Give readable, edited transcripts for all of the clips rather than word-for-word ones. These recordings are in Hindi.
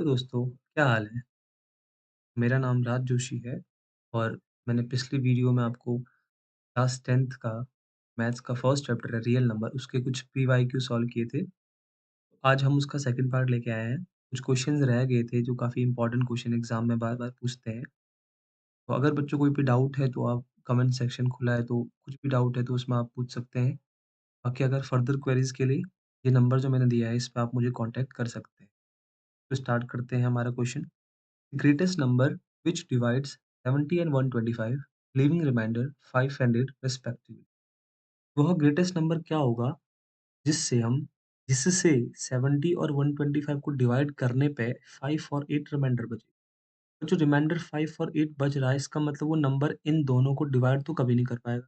तो दोस्तों, क्या हाल है? मेरा नाम राज जोशी है और मैंने पिछली वीडियो में आपको क्लास 10th का मैथ्स का फर्स्ट चैप्टर है रियल नंबर, उसके कुछ पीवाईक्यू सॉल्व किए थे। आज हम उसका सेकंड पार्ट लेके आए हैं। कुछ क्वेश्चंस रह गए थे जो काफ़ी इंपॉर्टेंट क्वेश्चन एग्ज़ाम में बार-बार पूछते हैं। तो अगर बच्चों को कोई भी डाउट है तो आप कमेंट सेक्शन खुला है, तो कुछ भी डाउट है तो उसमें आप पूछ सकते हैं। बाकी अगर फर्दर क्वेरीज़ के लिए ये नंबर जो मैंने दिया है, इस पे आप मुझे कॉन्टैक्ट कर सकते हैं। तो स्टार्ट करते हैं हमारा question. Greatest number which divides 70 and 125, leaving remainder 500 respectively. वह ग्रेटेस्ट नंबर क्या होगा जिससे हम जिससे 70 और 125 को डिवाइड करने पे 5 और 8 रिमाइंडर बचे। तो जो रिमाइंडर 5 और 8 बच रहा है, इसका मतलब वो नंबर इन दोनों को डिवाइड तो कभी नहीं कर पाएगा।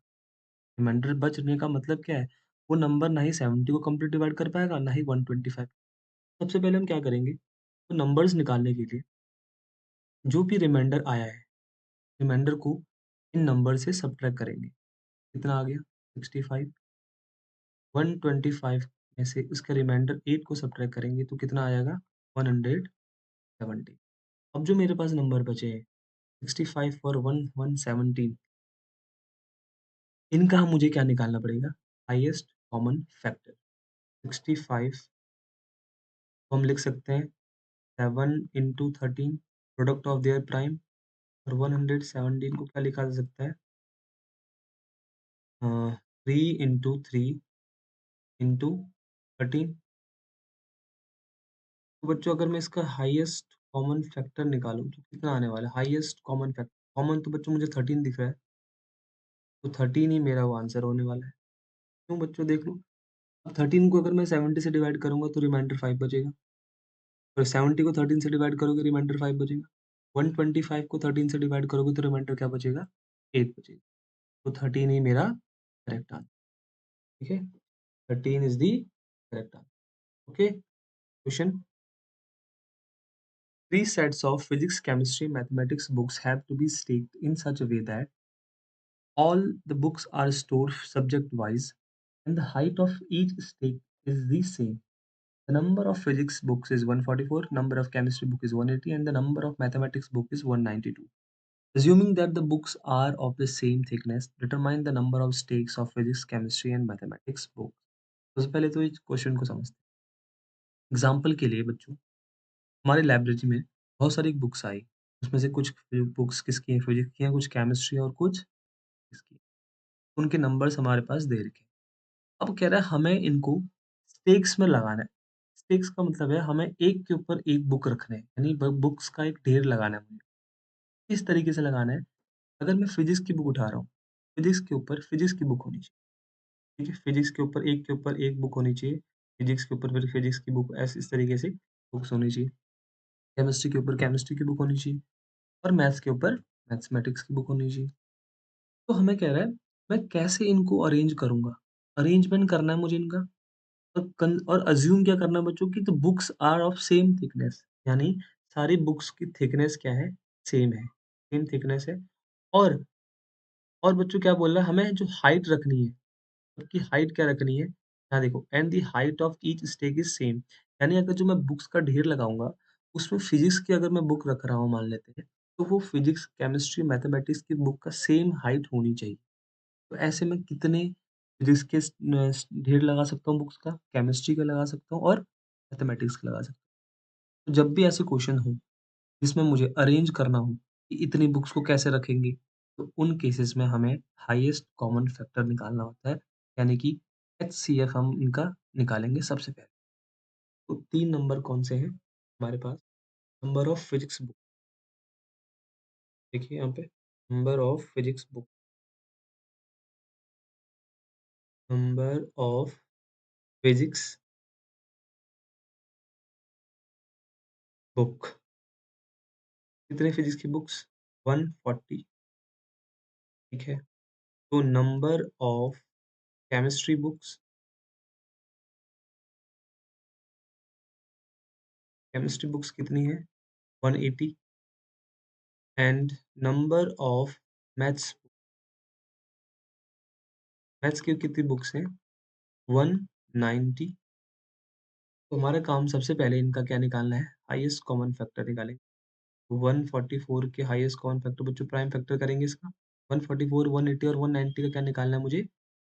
रिमाइंडर बचने का मतलब क्या है? वो नंबर ना ही 70 को कंप्लीट डिवाइड कर पाएगा, ना ही 125। सबसे पहले हम क्या करेंगे, तो नंबर्स निकालने के लिए जो भी रिमाइंडर आया है, रिमाइंडर को इन नंबर से सब्ट्रैक्ट करेंगे। कितना आ गया? 65। 125 में से इसका रिमाइंडर 8 को सब्ट्रैक्ट करेंगे तो कितना आ जाएगा? 170। अब जो मेरे पास नंबर बचे हैं 65 और 117, इनका मुझे क्या निकालना पड़ेगा? Highest common factor. 65 को हम लिख सकते हैं 7 into 13 product of their prime, और 117 को क्या लिखा जा सकता है? 3 इंटू 3 इंटू 13। तो बच्चों, अगर मैं इसका हाईएस्ट कॉमन फैक्टर निकालूं तो कितना आने वाला है? हाईएस्ट कॉमन फैक्टर, कॉमन तो बच्चों मुझे 13 दिख रहा है, तो 13 ही मेरा वो आंसर होने वाला है। क्यों बच्चों, देख लो। अब 13 को अगर मैं 70 से डिवाइड करूंगा तो रिमाइंडर 5 बचेगा, और 70 को 13 से डिवाइड करोगे रिमाइंडर 5 बचेगा। 125 को 13 से डिवाइड करोगे तो रिमाइंडर क्या बचेगा? 8 बचेगा। तो 13 ही मेरा करेक्ट आंसर। ठीक है, 13 is the correct answer. Okay, question. Three sets of physics, chemistry, mathematics books have to be stacked in such a way that all the books are stored subject-wise and the height of each stack is the same. The number of physics books is 144, number of chemistry book is 180, and the number of mathematics book is 192. Assuming that the books are of the same thickness, determine the number of stakes of physics, chemistry, and mathematics books. सबसे पहले तो इस क्वेश्चन को समझते हैं। एग्जाम्पल के लिए बच्चों, हमारी लाइब्रेरी में बहुत सारी बुक्स आई। उसमें से कुछ बुक्स किसकी हैं? फिजिक्स की हैं, कुछ केमिस्ट्री और कुछ इसकी। उनके नंबर्स हमारे पास दे रखे हैं। अब कह रहा है हमें इनको स्टेक्स में लगाना है। स्टेक्स का मतलब है हमें एक के ऊपर एक बुक रखने हैं, यानी बुक्स का एक ढेर लगाना है मुझे। इस तरीके से लगाना है, अगर मैं फिजिक्स की बुक उठा रहा हूँ, फिजिक्स के ऊपर फिजिक्स की बुक होनी चाहिए। ठीक है, फिजिक्स के ऊपर एक बुक होनी चाहिए, फिजिक्स के ऊपर फिर फिजिक्स की बुक, ऐसे इस तरीके से बुक्स होनी चाहिए। केमिस्ट्री के ऊपर केमिस्ट्री की बुक होनी चाहिए, और मैथ्स के ऊपर मैथमेटिक्स की बुक होनी चाहिए। तो हमें कह रहा है मैं कैसे इनको अरेंज करूँगा? अरेंजमेंट करना है मुझे इनका, और अज़्यूम क्या करना है बच्चों की, तो books are of same thickness, यानी सारी बुक्स की थिकनेस क्या है? सेम है, सेम थिकनेस है। और और बच्चों क्या बोल रहा है, हमें जो हाइट रखनी है, सबकी हाइट क्या रखनी है? यहाँ देखो, and the height of each stack is same, यानी अगर जो मैं बुक्स का ढेर लगाऊँगा, उसमें फिजिक्स की अगर मैं बुक रख रहा हूँ मान लेते हैं, तो वो फिजिक्स, केमिस्ट्री, मैथमेटिक्स की बुक का सेम हाइट होनी चाहिए। तो ऐसे में कितने फिजिक्स के ढेर लगा सकता हूँ बुक्स का, केमिस्ट्री का लगा सकता हूँ और मैथमेटिक्स का लगा सकता हूँ। तो जब भी ऐसे क्वेश्चन हो जिसमें मुझे अरेंज करना हो कि इतनी बुक्स को कैसे रखेंगे, तो उन केसेस में हमें हाईएस्ट कॉमन फैक्टर निकालना होता है, यानी कि एचसीएफ हम इनका निकालेंगे सबसे पहले। तो 3 नंबर कौन से हैं हमारे पास? नंबर ऑफ फिजिक्स बुक, देखिए यहाँ पे, number of physics book, number of physics book. कितने फिजिक्स की बुक्स? 140। ठीक है। तो number of chemistry books, chemistry books कितनी है? 180। And number of maths, maths की कितनी बुक्स हैं? 190। तो हमारा काम सबसे पहले इनका क्या निकालना है, हाईएस्ट कॉमन फैक्टर निकालेंगे। 144 के हाईएस्ट कॉमन फैक्टर बच्चों प्राइम फैक्टर करेंगे इसका। 144, 180 और 190 का क्या निकालना है मुझे,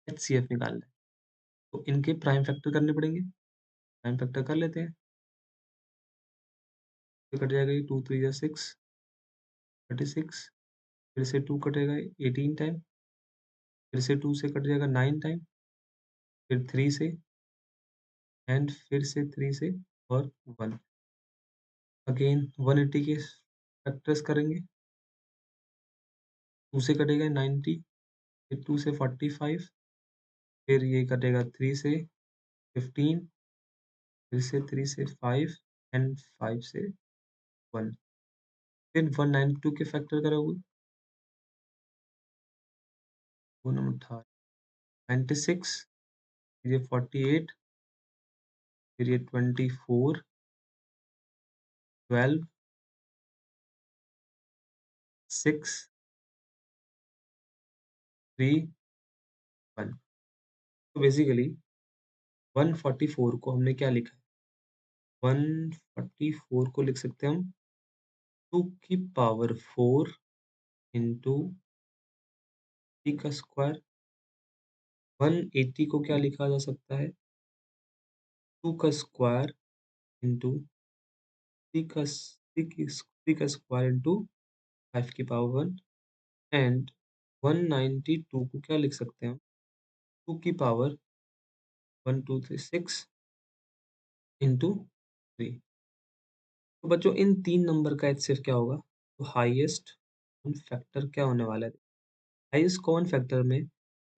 एचसीएफ निकालना है। तो इनके प्राइम फैक्टर करने पड़ेंगे। प्राइम फैक्टर कर लेते हैं। तो कट जाएगा ये 2 3 जा 6, 36। फिर से 2 कटेगा 18 टाइम। फिर से 2 से कट जाएगा 9 टाइम। फिर 3 से एंड फिर से 3 से और 1। अगेन 180 के फैक्टर्स करेंगे। 2 से कटेगा 90, फिर 2 से 45, फिर ये कटेगा 3 से 15, फिर से 3 से 5 एंड 5 से 1। फिर 192 के फैक्टर करोगे, 2 नंबर 18, 96, फिर ये 48, फिर ये 24, 12, 6, 3, 1। तो बेसिकली 144 को हमने क्या लिखा है? 144 को लिख सकते हैं हम 2 की पावर 4 इंटू टी का स्क्वायर। 180 को क्या लिखा जा सकता है? 2 का स्क्वायर इंटू टी का स्क्वायर इंटू 5 की पावर 1 एंड 192 को क्या लिख सकते हैं हम? 2 की पावर 1 2 3 6 इंटू 3। तो बच्चों इन तीन नंबर का एचसीएफ क्या होगा? तो हाईएस्ट कॉमन फैक्टर क्या होने वाला है? हाईएस्ट कॉमन फैक्टर में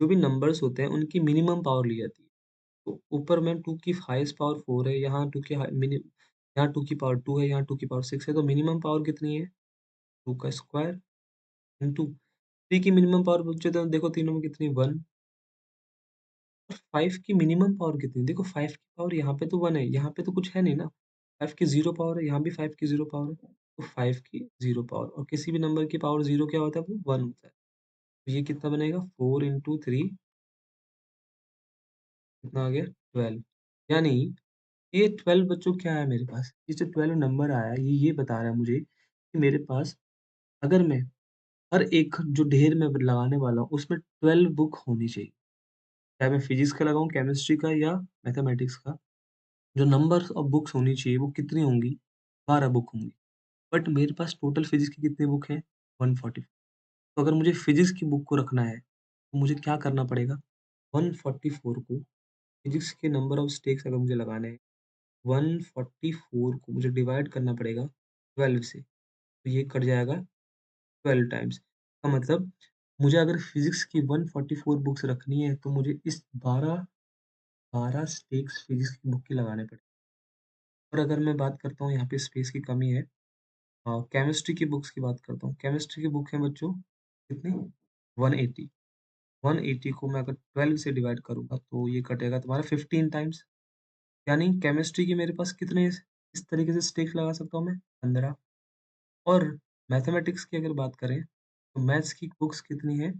जो भी नंबर्स होते हैं उनकी मिनिमम पावर ली जाती है। तो ऊपर में 2 की हाईएस्ट पावर 4 है, यहाँ 2 की यहाँ 2 की पावर 2 है, यहाँ 2 की पावर 6 है, तो मिनिमम पावर कितनी है? 2 का स्क्वायर इंटू 3 की मिनिमम पावर बच्चों तो देखो तीनों में कितनी 1 और 5 की मिनिमम पावर कितनी? देखो 5 की पावर यहाँ पे तो 1 है, यहाँ पे तो कुछ है नहीं ना। 5 की 0 पावर है, यहाँ भी 5 की 0 पावर है, तो 5 की 0 पावर और किसी भी नंबर की पावर 0 क्या होता है? वो 1 होता है। तो ये कितना बनेगा? 4 इंटू 3 कितना आ गया? 12। यानी ये 12 बच्चों क्या है मेरे पास? ये जो 12 नंबर आया ये बता रहा है मुझे कि मेरे पास अगर मैं हर एक जो ढेर मैं लगाने वाला हूँ उसमें 12 बुक होनी चाहिए। चाहे मैं फिजिक्स का लगाऊँ, केमिस्ट्री का या मैथमेटिक्स का। जो नंबर ऑफ बुक्स होनी चाहिए वो कितनी होंगी? 12 बुक होंगी। बट मेरे पास टोटल फिजिक्स की कितनी बुक हैं? 140। तो अगर मुझे फिजिक्स की बुक को रखना है, तो मुझे क्या करना पड़ेगा? 144 को फिजिक्स के नंबर ऑफ स्टेक्स अगर मुझे लगाने हैं, 144 को मुझे डिवाइड करना पड़ेगा 12 से, तो ये कट जाएगा 12 टाइम्स। का मतलब मुझे अगर फिजिक्स की 144 बुक्स रखनी है, तो मुझे इस 12 स्टेक्स फिजिक्स की बुक के लगाने पड़ेंगे। और अगर मैं बात करता हूँ यहाँ पे स्पेस की कमी है, केमिस्ट्री की बुक्स की बात करता हूँ। केमिस्ट्री की बुक है बच्चों कितनी? 180। 180 को मैं अगर 12 से डिवाइड करूँगा तो ये कटेगा तुम्हारा 15 टाइम्स। यानी केमिस्ट्री की मेरे पास कितने इस तरीके से स्टेक्स लगा सकता हूँ मैं? 15। और मैथमेटिक्स की अगर बात करें तो मैथ्स की बुक्स कितनी है?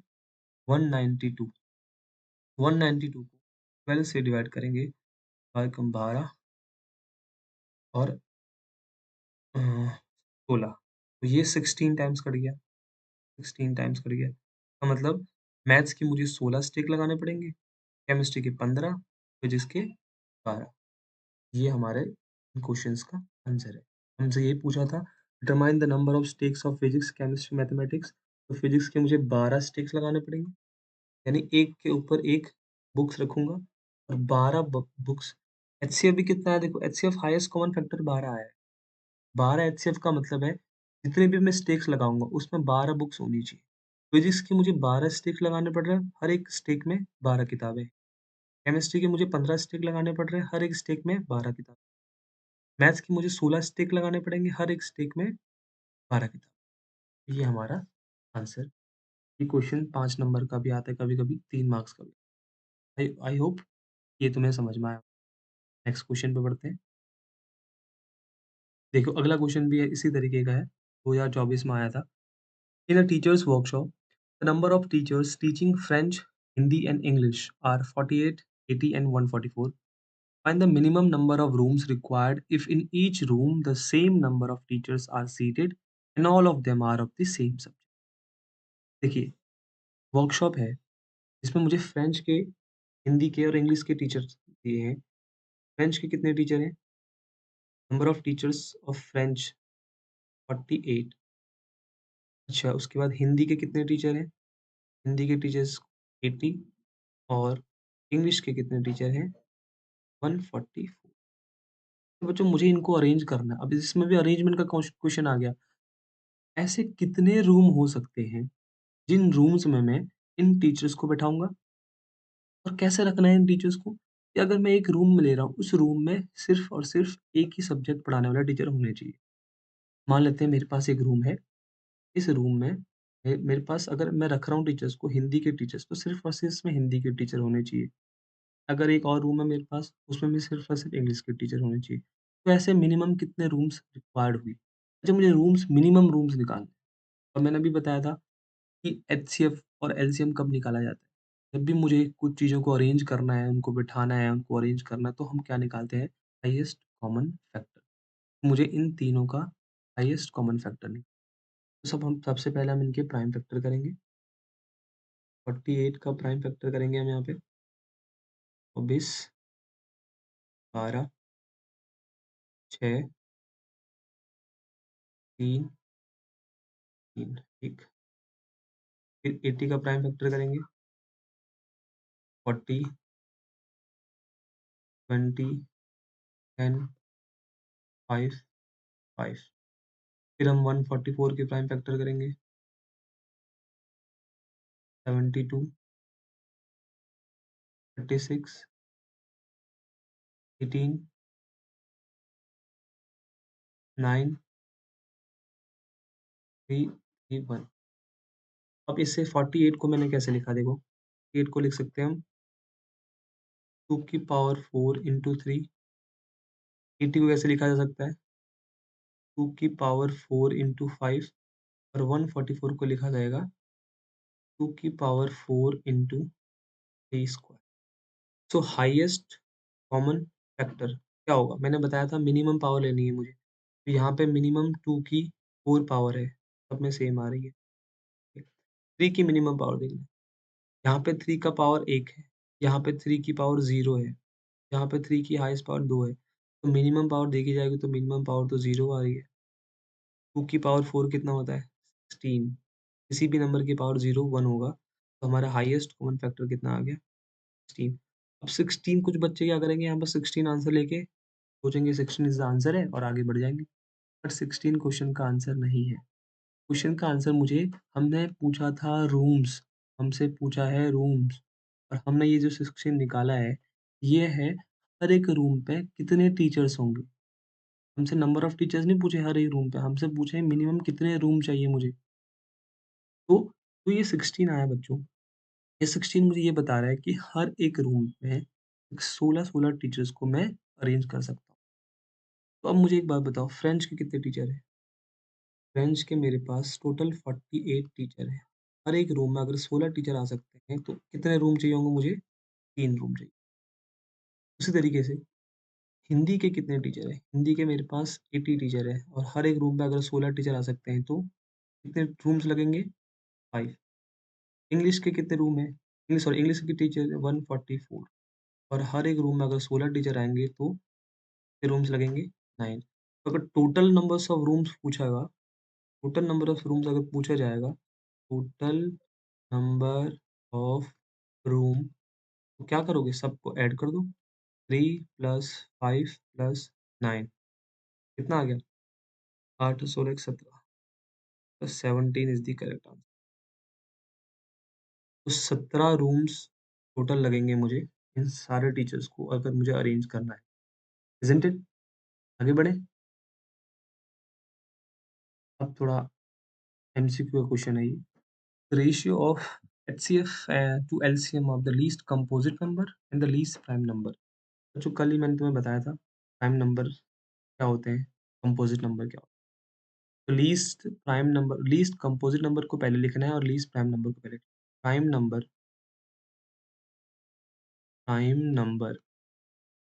192। 192 को 12 से डिवाइड करेंगे, 5 कम 12 और 16, तो ये 16 टाइम्स कट गया। 16 टाइम्स कट गया। इसका मतलब मैथ्स की मुझे 16 स्टिक लगाने पड़ेंगे, केमिस्ट्री के 15, फिजिक्स के 12। ये हमारे क्वेश्चंस का आंसर है। हमसे ये पूछा था determine the number of sticks of physics, chemistry, mathematics. तो फिजिक्स के मुझे 12 स्टिक्स लगाने पड़ेंगे, यानी एक के ऊपर एक बुक्स रखूंगा और 12 बुक्स। एचसीएफ भी कितना है? देखो एचसीएफ हाईएस्ट कॉमन फैक्टर 12 है। 12 एचसीएफ का मतलब है जितने भी मैं स्टेक्स लगाऊंगा उसमें 12 बुक्स होनी चाहिए। फिजिक्स की मुझे 12 स्टिक लगाने पड़ रहे हैं, हर एक स्टिक में 12 किताबें। केमिस्ट्री के मुझे 15 स्टिक लगाने पड़ रहे हैं, हर एक स्टिक में 12 किताब। मैथ्स की मुझे 16 स्टिक लगाने पड़ेंगे, हर एक स्टिक में 12 किताब। ये हमारा आंसर। ये क्वेश्चन 5 नंबर का भी आता है, कभी-कभी 3 मार्क्स का भी। आई आई होप ये तुम्हें समझ में आया। नेक्स्ट क्वेश्चन पे बढ़ते हैं। देखो अगला क्वेश्चन भी है इसी तरीके का है, 2024 में आया था। In a teacher's workshop, the number of teachers teaching French, Hindi and English are 48, 80 and 144. Find the minimum number of rooms required if in each room the same number of teachers are seated and all of them are of the same subject. देखिए, वर्कशॉप है जिसमें मुझे फ्रेंच के, हिंदी के और इंग्लिश के टीचर्स दिए हैं। फ्रेंच के कितने टीचर हैं? Number of teachers of French 48। अच्छा, उसके बाद हिंदी के कितने टीचर हैं? हिंदी के टीचर्स 80 और इंग्लिश के कितने टीचर हैं? 144। तो बच्चों मुझे इनको अरेंज करना है। अब इसमें भी अरेंजमेंट का क्वेश्चन आ गया। ऐसे कितने रूम हो सकते हैं जिन रूम्स में मैं इन टीचर्स को बैठाऊँगा? और कैसे रखना है इन टीचर्स को? कि अगर मैं एक रूम में ले रहा हूँ, उस रूम में सिर्फ़ और सिर्फ़ एक ही सब्जेक्ट पढ़ाने वाला टीचर होने चाहिए। मान लेते हैं मेरे पास एक रूम है, इस रूम में मेरे पास अगर मैं रख रहा हूँ टीचर्स को, हिंदी के टीचर्स, तो सिर्फ़ और सिर्फ़ इसमें हिंदी के टीचर होने चाहिए। अगर एक और रूम है मेरे पास, उसमें भी सिर्फ़ और सिर्फ़ इंग्लिश के टीचर होने चाहिए। तो ऐसे मिनिमम कितने रूम्स रिक्वायर्ड हुई? अच्छा, मुझे मिनिमम रूम्स निकालने हैं। और मैंने अभी बताया था कि एचसीएफ और एलसीएम कब निकाला जाता है? जब भी मुझे कुछ चीज़ों को अरेंज करना है, उनको बिठाना है, उनको अरेंज करना है, तो हम क्या निकालते हैं? Highest common factor. मुझे इन तीनों का हाईएस्ट कॉमन फैक्टर तो हम सबसे पहले हम इनके प्राइम फैक्टर करेंगे। 48 का प्राइम फैक्टर करेंगे हम यहाँ पे 24, 12, 6, 3, 3, ठीक। फिर 80 का प्राइम फैक्टर करेंगे 40, 20, 10, 5, 5। फिर हम 144 के प्राइम फैक्टर करेंगे 72, 36, 18, 9, 3, 3, 1। अब इससे 48 को मैंने कैसे लिखा देखो, 8 को लिख सकते हैं हम 2 की पावर 4 इंटू 3। 80 को कैसे लिखा जा सकता है 2 की पावर 4 इंटू 5 और 144 को लिखा जाएगा 2 की पावर 4 इंटू 3 स्क्वायर। सो हाईएस्ट कॉमन फैक्टर क्या होगा? मैंने बताया था मिनिमम पावर लेनी है मुझे। तो यहाँ पे मिनिमम 2 की 4 पावर है, सब में सेम आ रही है। 3 की मिनिमम पावर देखना, यहाँ पे 3 का पावर 1 है, यहाँ पे 3 की पावर 0 है, यहाँ पे 3 की हाईएस्ट पावर 2 है। तो मिनिमम पावर देखी जाएगी तो मिनिमम पावर तो 0 आ रही है। 2 की पावर 4 कितना होता है? 16। किसी भी नंबर की पावर 0, 1 होगा, तो हमारा हाईएस्ट कॉमन फैक्टर कितना आ गया? 16। अब 16 कुछ बच्चे क्या करेंगे यहाँ पर 16 आंसर लेके सोचेंगे 16 इज़ द आंसर है और आगे बढ़ जाएँगे। बट 16 क्वेश्चन का आंसर नहीं है। क्वेश्चन का आंसर मुझे हमने पूछा था रूम्स, हमसे पूछा है रूम्स और हमने ये जो 16 निकाला है, ये है हर एक रूम पे कितने टीचर्स होंगे। हमसे नंबर ऑफ टीचर्स नहीं पूछे हर एक रूम पे, हमसे पूछे हैं मिनिमम कितने रूम चाहिए मुझे। तो तो ये 16 आया बच्चों। ये 16 मुझे ये बता रहा है कि हर एक रूम में 16-16 टीचर्स को मैं अरेंज कर सकता हूँ। तो अब मुझे एक बात बताओ फ्रेंच के कितने टीचर हैं? फ्रेंच के मेरे पास टोटल 48 टीचर हैं। हर एक रूम में अगर 16 टीचर आ सकते हैं तो कितने रूम चाहिए होंगे मुझे? 3 रूम चाहिए। उसी तरीके से हिंदी के कितने टीचर हैं? हिंदी के मेरे पास 80 टीचर हैं और हर एक रूम में अगर 16 टीचर आ सकते हैं तो कितने रूम्स लगेंगे? 5। इंग्लिश के कितने रूम हैं? इंग्लिश की टीचर 144 और हर एक रूम में अगर 16 टीचर आएँगे तो कितने रूम्स लगेंगे? 9। तो अगर टोटल नंबर्स ऑफ रूम्स पूछेगा, टोटल नंबर ऑफ रूम्स अगर पूछा जाएगा, टोटल नंबर ऑफ रूम तो क्या करोगे? सबको ऐड कर दो। 3 प्लस 5 प्लस 9 कितना आ गया? 8 16 17 plus 17 is the correct answer. तो 17 रूम्स टोटल लगेंगे मुझे इन सारे टीचर्स को अगर मुझे अरेंज करना है। Isn't it? आगे बढ़ें? अब थोड़ा एमसीक्यू का क्वेश्चन है ये। Ratio of HCF to LCM of the least composite number and the least prime number. जो कल ही मैंने तुम्हें बताया था, प्राइम नंबर क्या होते हैं, कंपोजिट नंबर क्या होता है। तो लीस्ट कंपोजिट नंबर को पहले लिखना है और लीस्ट प्राइम नंबर को पहले प्राइम नंबर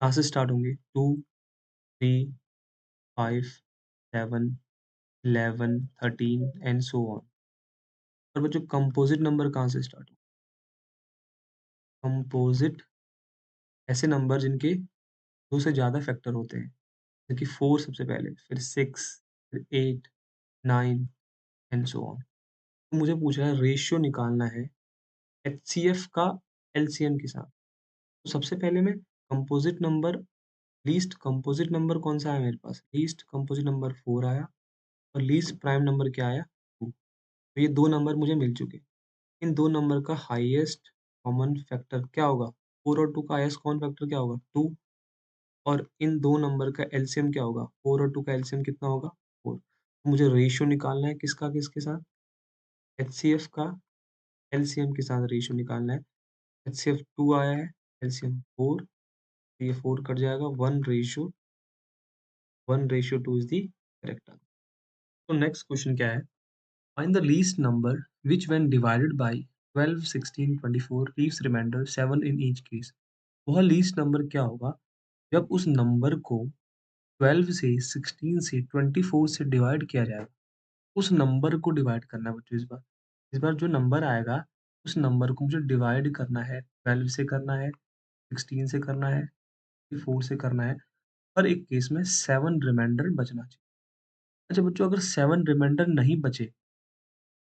कहाँ से स्टार्ट होंगे? 2, 3, 5, 7, 11, 13 एंड सो ऑन। और बच्चों कंपोजिट नंबर कहाँ से स्टार्ट हो? कंपोजिट ऐसे नंबर जिनके 2 से ज़्यादा फैक्टर होते हैं, जैसे कि 4 सबसे पहले, फिर 6, फिर 8, 9 एंड सो ऑन। तो मुझे पूछा है रेशियो निकालना है एचसीएफ का एलसीएम के साथ। तो सबसे पहले मैं composite number least composite number कौन-सा आया मेरे पास? लीस्ट कंपोजिट नंबर 4 आया और लीस्ट प्राइम नंबर क्या आया? 2। तो ये 2 नंबर मुझे मिल चुके। इन 2 नंबर का हाईएस्ट कॉमन फैक्टर क्या होगा? 4 और 2 का हाईएस्ट कॉमन फैक्टर क्या होगा? 2। और इन 2 नंबर का एलसीएम क्या होगा? 4 और 2 का एलसीएम कितना होगा? 4। तो मुझे रेशियो निकालना है किसका किसके साथ? एचसीएफ का एलसीएम के साथ रेशियो निकालना है। एचसीएफ 2 आया है, एलसीएम 4, तो ये 4 कट जाएगा, 1:2 इज़ द करेक्ट आंसर। तो नेक्स्ट क्वेश्चन क्या है? Find the least number which when divided by 12, 16, 24 leaves remainder 7 in each case. वह लीस्ट नंबर क्या होगा जब उस नंबर को 12 से, 16 से, 24 से डिवाइड किया जाएगा? उस नंबर को डिवाइड करना है बच्चों इस बार। इस बार जो नंबर आएगा, उस नंबर को मुझे डिवाइड करना है, 12 से करना है, 16 से करना है, 4 से करना है। हर एक केस में 7 रिमाइंडर बचना चाहिए। अच्छा बच्चों, अगर 7 रिमाइंडर नहीं बचे,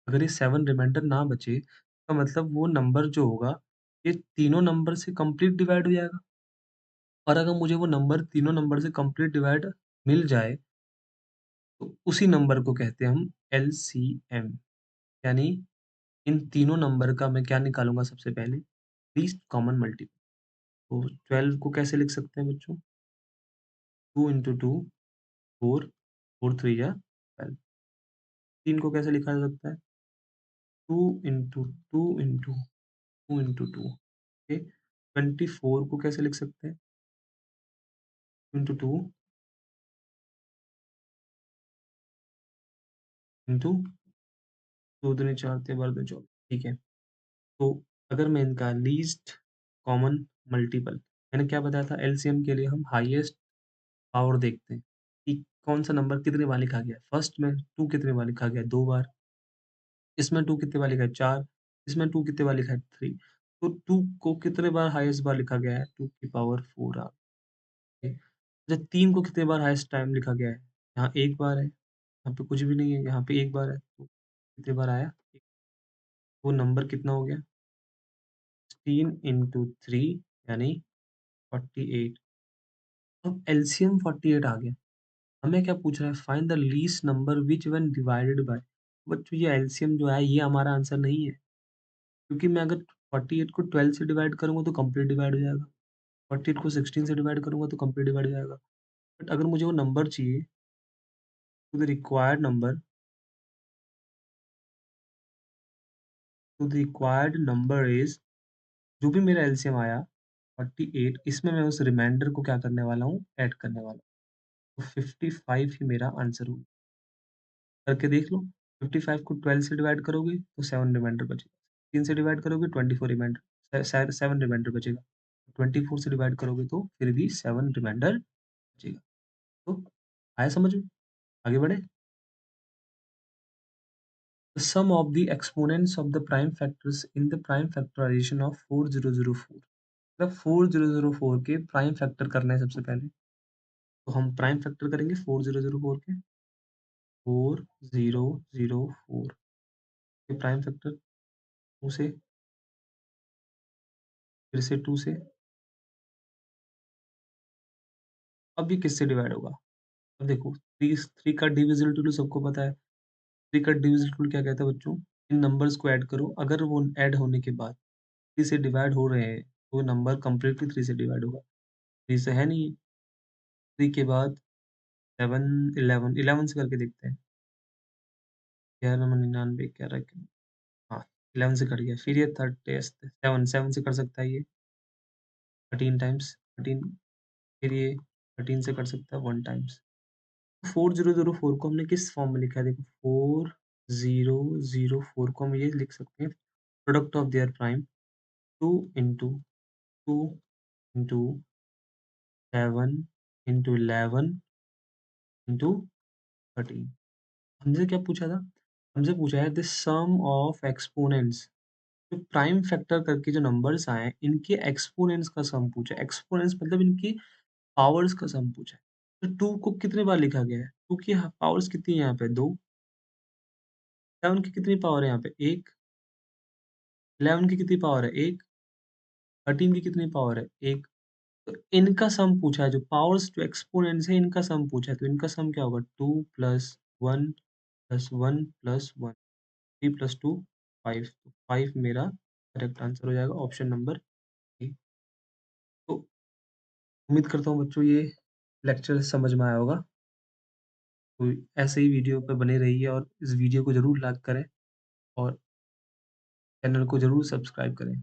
अगर ये 7 रिमाइंडर ना बचे, तो मतलब वो नंबर जो होगा, ये तीनों नंबर से कंप्लीट डिवाइड हो जाएगा। और अगर मुझे वो नंबर तीनों नंबर से कंप्लीट डिवाइड मिल जाए, तो उसी नंबर को कहते हैं हम एलसीएम। यानी इन तीनों नंबर का मैं क्या निकालूँगा सबसे पहले? Least common multiple. तो 12 को कैसे लिख सकते हैं बच्चों? 2 इंटू 2 4, 4 3 जा 12। 3 को कैसे लिखा जा सकता है? 2 इंटू 2 इंटू 2 इंटू 2। ओके। 24 को कैसे लिख सकते हैं? इंटू 2 इंटू 2 दूनी 4 तिया 12 दूनी 24। ठीक है। तो अगर मैं इनका लीस्ट कॉमन मल्टीपल, मैंने क्या बताया था, एलसीएम के लिए हम हाईएस्ट पावर देखते हैं कि कौन सा नंबर कितनी बार लिखा गया है। फर्स्ट में 2 कितनी बार लिखा गया है? 2 बार। इसमें 2 कितनी बार लिखा है? 4। इसमें 2 कितनी बार लिखा है? 3। तो 2 को कितने बार हाईएस्ट बार लिखा गया है? 2 की पावर 4 आ गई। अच्छा, 3 को कितने बार हाईएस्ट टाइम लिखा गया है? यहाँ 1 बार है, यहाँ पे कुछ भी नहीं है, यहाँ पे 1 बार है। तो कितनी बार आया? वो नंबर कितना हो गया? 16 इंटू 3 यानी 48। अब एलसीएम 48 आ गया। हमें क्या पूछ रहा है? Find the least number which when divided bye. बच्चों ये एलसीएम जो है ये हमारा आंसर नहीं है, क्योंकि मैं अगर 48 को 12 से डिवाइड करूँगा तो कंप्लीट डिवाइड हो जाएगा। 48 को 16 से डिवाइड करूँगा तो कंप्लीट डिवाइड हो जाएगा। बट अगर मुझे वो नंबर चाहिए, तो द रिक्वायर्ड नंबर इज़, जो भी मेरा एलसीएम आया 48, इसमें मैं उस रिमाइंडर को क्या करने वाला हूँ? ऐड करने वाला हूँ। तो 55 ही मेरा आंसर होगा। करके देख लो। 55 को 12 से डिवाइड करोगे तो 7 रिमाइंडर बचेगा। 3 से डिवाइड करोगे 24 रिमाइंडर, शायद 7 रिमाइंडर बचेगा। 24 से डिवाइड करोगे तो फिर भी 7 रिमाइंडर बचेगा। तो आया समझ में? आगे बढ़े? The sum of the exponents of the prime factors in the prime factorization of 4004। मतलब 4004 के प्राइम फैक्टर करना है सबसे पहले। तो हम प्राइम फैक्टर करेंगे 4004 के। 4004 के प्राइम फैक्टर 2 से, फिर से 2 से। अब ये किससे डिवाइड होगा? अब देखो, 3 का डिविजिबल टू सबको पता है। 3 का डिविजिबल टू क्या कहता है बच्चों? इन नंबर्स को ऐड करो, अगर वो ऐड होने के बाद 3 से डिवाइड हो रहे हैं, तो नंबर कंप्लीटली 3 से डिवाइड होगा। 3 से है नहीं, 3 के बाद 7, 11, 11 से करके देखते हैं। 11×99 11 हाँ, 11 से कट गया। फिर ये 7 7 से कर सकता है ये 13 टाइम्स, 13। फिर ये 13 से कर सकता है 1 टाइम्स। 4004 को हमने किस फॉर्म में लिखा है? देखो, 4004 को हम ये लिख सकते हैं, product of their prime 2 into 2 into 7 into 11 into 13। हमसे क्या पूछा था? हमसे पूछा है द सम ऑफ एक्सपोनेंट्स। जो प्राइम फैक्टर करके जो नंबर्स आए हैं, इनके एक्सपोनेंट्स का सम पूछा है। एक्सपोनेंट्स मतलब इनकी पावर्स का सम पूछा है। तो 2 को कितने बार लिखा गया है? 2 की पावर्स कितनी है यहाँ पे? 2। 7 की कितनी पावर है यहाँ पे? 1। 11 की कितनी पावर है? 1। 13 की कितनी पावर है? 1। तो इनका सम पूछा है, जो पावर्स जो एक्सपोनेंट्स है इनका सम पूछा है, तो इनका सम क्या होगा? 2 प्लस 1 प्लस 1 प्लस 1, 3 प्लस 2 5, तो 5 मेरा करेक्ट आंसर हो जाएगा, ऑप्शन नंबर ए। तो उम्मीद करता हूँ बच्चों ये लेक्चर समझ में आया होगा। तो ऐसे ही वीडियो पे बने रहिए और इस वीडियो को ज़रूर लाइक करें और चैनल को ज़रूर सब्सक्राइब करें।